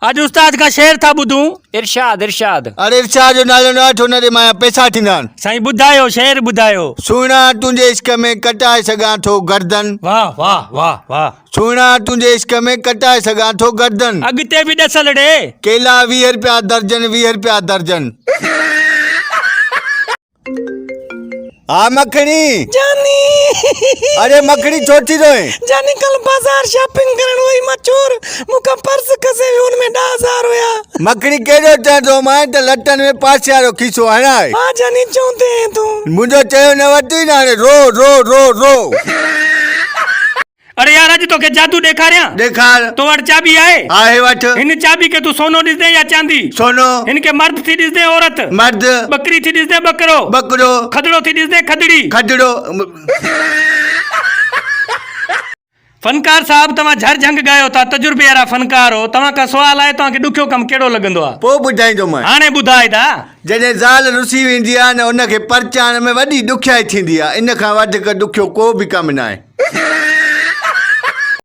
आज उस्ताद का शेर था बुधूं। इरशाद इरशाद। अरे इरशाद जो नालो न वठो न माया पैसा थींदा आहिनि। साईं बुधायो शेर बुधायो। सुहिणा तुंहिंजे इश्क में कटाए सघां थो गर्दन। वाह वाह वाह वाह। सुहिणा तुंहिंजे इश्क में कटाए सघां थो गर्दन। अॻिते बि ॾसल ॾे। केला 20 रुपया दर्जन 20 रुपया दर्जन। हाँ मखनी जानी। अरे मखनी छो थी रोए? जानी कल बाजार शॉपिंग करण वई मां चोर मुका पर्स कसे उनमें 10,000 हुया। मखनी केड़ो चवंदो मां त लटन में पासे वारो खीसो हणाए। हाँ जानी चवंदे तू। मुंहिंजो चयो न वठी न हाणे रो रो रो रो। अरे यार अॼु तोखे जादू ॾेखारियां। ॾेखार। तो वटि चाबी आहे? आहे वठ। हिन चाबी के तू सोनो ॾिसदे या चांदी? सोनो। हिनके मर्द थी ॾिसदे औरत? मर्द। बकरी थी ॾिसदे बकरो? बकरो। खदड़ो थी ॾिसदे खदड़ी? खदड़ो। फनकार साहब तव्हां झरझंग गायो था, तजुर्बे वारा फनकार हो, तव्हां का सवाल आहे तव्हांखे ॾुखियो कमु कहिड़ो लॻंदो आहे? पोइ ॿुधाईंदो मां। हाणे ॿुधाए था। जॾहिं ज़ाल रुसी वेंदी आहे न उनखे परचाइण में वॾी ॾुखियाई थींदी आहे। इन खां वधीक ॾुखियो को बि कमु न आहे।